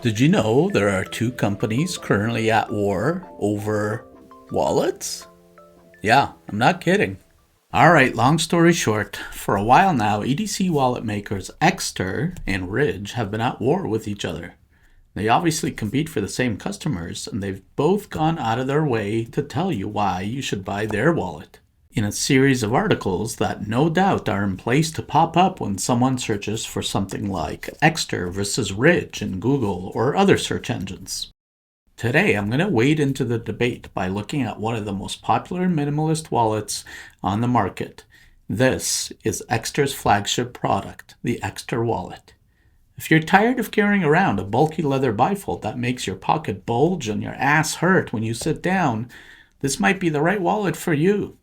Did you know there are two companies currently at war over wallets? Yeah, I'm not kidding. Alright, long story short, for a while now, EDC wallet makers Ekster and Ridge have been at war with each other. They obviously compete for the same customers, and they've both gone out of their way to tell you why you should buy their wallet. In a series of articles that no doubt are in place to pop up when someone searches for something like Ekster versus Ridge in Google or other search engines. Today, I'm going to wade into the debate by looking at one of the most popular minimalist wallets on the market. This is Ekster's flagship product, the Ekster wallet. If you're tired of carrying around a bulky leather bifold that makes your pocket bulge and your ass hurt when you sit down, this might be the right wallet for you.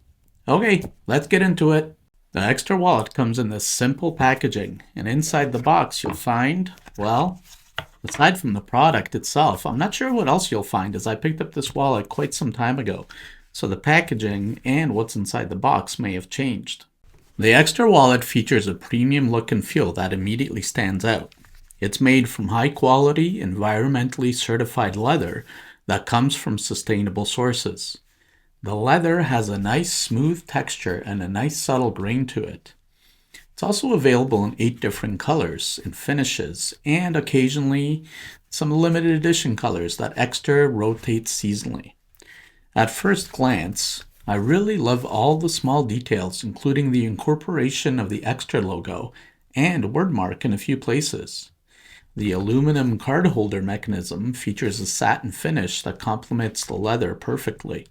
Okay, let's get into it. The Ekster wallet comes in this simple packaging, and inside the box you'll find, well, aside from the product itself, I'm not sure what else you'll find, as I picked up this wallet quite some time ago, so the packaging and what's inside the box may have changed. The Ekster wallet features a premium look and feel that immediately stands out. It's made from high-quality, environmentally certified leather that comes from sustainable sources. The leather has a nice smooth texture and a nice subtle grain to it. It's also available in 8 different colors and finishes, and occasionally some limited edition colors that Ekster rotates seasonally. At first glance, I really love all the small details, including the incorporation of the Ekster logo and wordmark in a few places. The aluminum card holder mechanism features a satin finish that complements the leather perfectly.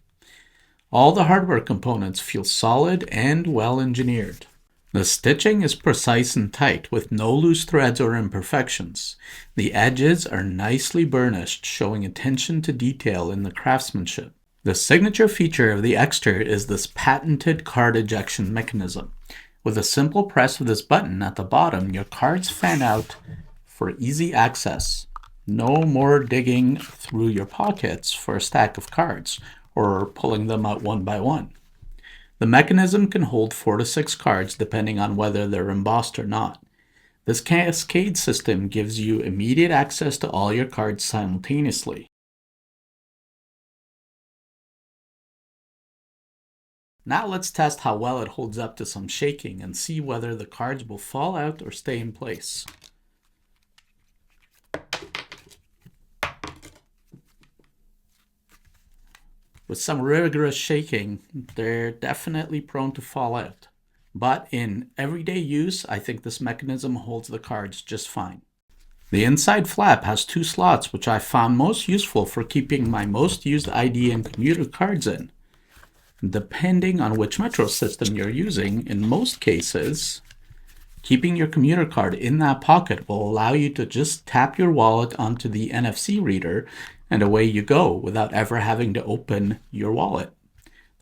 All the hardware components feel solid and well engineered. The stitching is precise and tight, with no loose threads or imperfections. The edges are nicely burnished, showing attention to detail in the craftsmanship. The signature feature of the Ekster is this patented card ejection mechanism. With a simple press of this button at the bottom, your cards fan out for easy access. No more digging through your pockets for a stack of cards or pulling them out one by one. The mechanism can hold 4 to 6 cards depending on whether they're embossed or not. This cascade system gives you immediate access to all your cards simultaneously. Now let's test how well it holds up to some shaking and see whether the cards will fall out or stay in place. With some rigorous shaking, they're definitely prone to fall out. But in everyday use, I think this mechanism holds the cards just fine. The inside flap has 2 slots, which I found most useful for keeping my most used ID and commuter cards in. Depending on which metro system you're using, in most cases, keeping your commuter card in that pocket will allow you to just tap your wallet onto the NFC reader and away you go without ever having to open your wallet.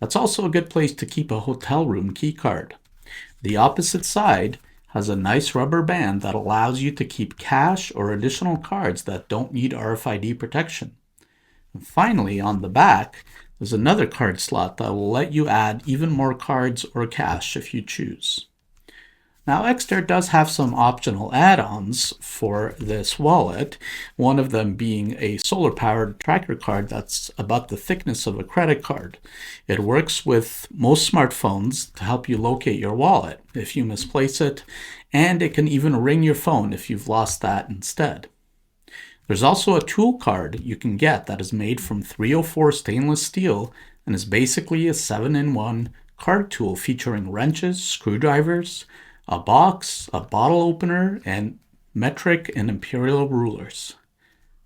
That's also a good place to keep a hotel room key card. The opposite side has a nice rubber band that allows you to keep cash or additional cards that don't need RFID protection. And finally, on the back, there's another card slot that will let you add even more cards or cash if you choose. Now, Ekster does have some optional add-ons for this wallet, one of them being a solar-powered tracker card that's about the thickness of a credit card. It works with most smartphones to help you locate your wallet if you misplace it, and it can even ring your phone if you've lost that instead. There's also a tool card you can get that is made from 304 stainless steel and is basically a 7-in-1 card tool featuring wrenches, screwdrivers, a box, a bottle opener, and metric and imperial rulers.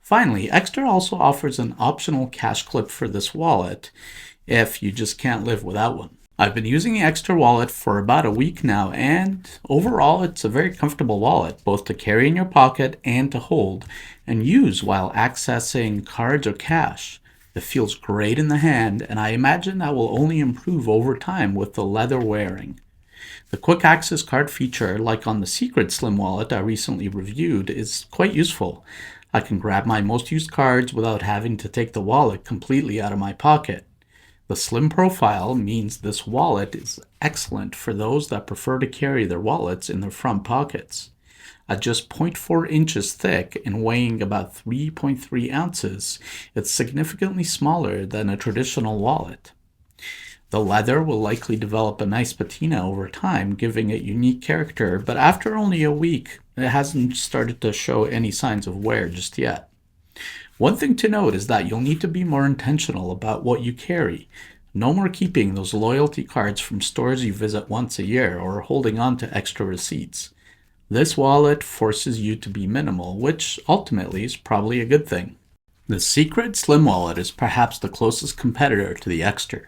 Finally, Ekster also offers an optional cash clip for this wallet if you just can't live without one. I've been using the Ekster wallet for about a week now, and overall it's a very comfortable wallet, both to carry in your pocket and to hold and use while accessing cards or cash. It feels great in the hand, and I imagine that will only improve over time with the leather wearing. The quick access card feature, like on the Secret Slim wallet I recently reviewed, is quite useful. I can grab my most used cards without having to take the wallet completely out of my pocket. The slim profile means this wallet is excellent for those that prefer to carry their wallets in their front pockets. At just 0.4 inches thick and weighing about 3.3 ounces, it's significantly smaller than a traditional wallet. The leather will likely develop a nice patina over time, giving it unique character, but after only a week, it hasn't started to show any signs of wear just yet. One thing to note is that you'll need to be more intentional about what you carry. No more keeping those loyalty cards from stores you visit once a year or holding on to extra receipts. This wallet forces you to be minimal, which ultimately is probably a good thing. The Secret Slim Wallet is perhaps the closest competitor to the Ekster.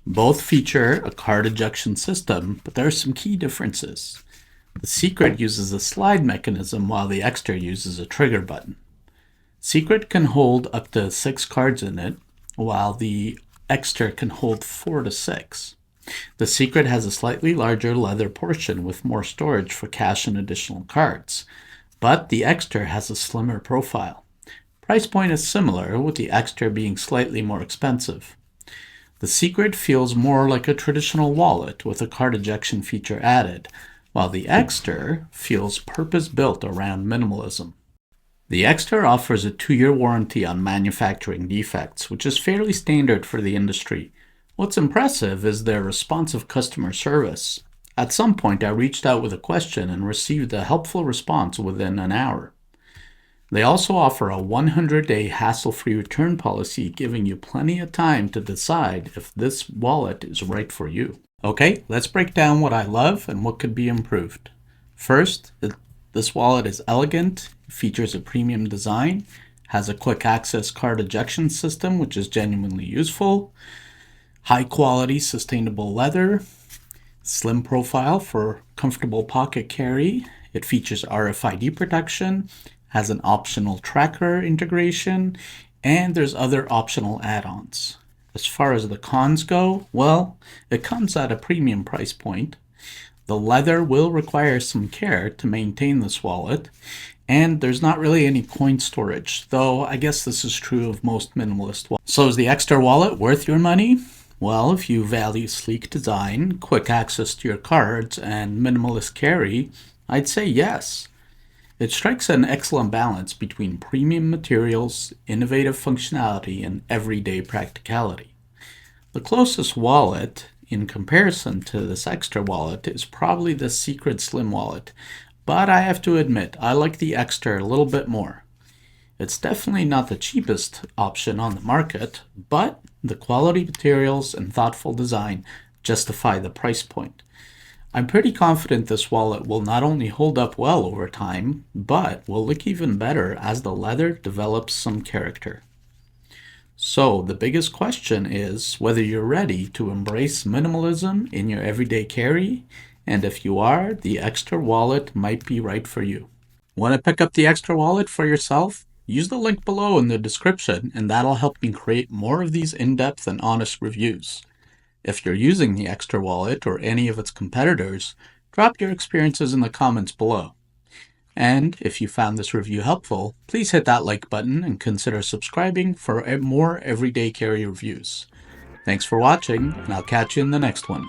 Both feature a card ejection system, but there are some key differences. The Secret uses a slide mechanism while the Ekster uses a trigger button. Secret can hold up to 6 cards in it, while the Ekster can hold 4 to 6. The Secret has a slightly larger leather portion with more storage for cash and additional cards, but the Ekster has a slimmer profile. Price point is similar, with the Ekster being slightly more expensive. The Secret feels more like a traditional wallet with a card ejection feature added, while the Ekster feels purpose-built around minimalism. The Ekster offers a 2-year warranty on manufacturing defects, which is fairly standard for the industry. What's impressive is their responsive customer service. At some point, I reached out with a question and received a helpful response within an hour. They also offer a 100-day hassle-free return policy, giving you plenty of time to decide if this wallet is right for you. Okay, let's break down what I love and what could be improved. First, this wallet is elegant, features a premium design, has a quick access card ejection system, which is genuinely useful, high quality sustainable leather, slim profile for comfortable pocket carry. It features RFID protection, has an optional tracker integration, and there's other optional add-ons. As far as the cons go, well, it comes at a premium price point. The leather will require some care to maintain this wallet, and there's not really any coin storage, though I guess this is true of most minimalist wallets. So is the Ekster wallet worth your money? Well, if you value sleek design, quick access to your cards, and minimalist carry, I'd say yes. It strikes an excellent balance between premium materials, innovative functionality, and everyday practicality. The closest wallet in comparison to this Ekster wallet is probably the Secret Slim wallet, but I have to admit I like the Ekster a little bit more. It's definitely not the cheapest option on the market, but the quality materials and thoughtful design justify the price point. I'm pretty confident this wallet will not only hold up well over time, but will look even better as the leather develops some character. So the biggest question is whether you're ready to embrace minimalism in your everyday carry, and if you are, the Ekster wallet might be right for you. Want to pick up the Ekster wallet for yourself? Use the link below in the description, and that'll help me create more of these in-depth and honest reviews. If you're using the Ekster wallet or any of its competitors, drop your experiences in the comments below. And if you found this review helpful, please hit that like button and consider subscribing for more everyday carry reviews. Thanks for watching, and I'll catch you in the next one.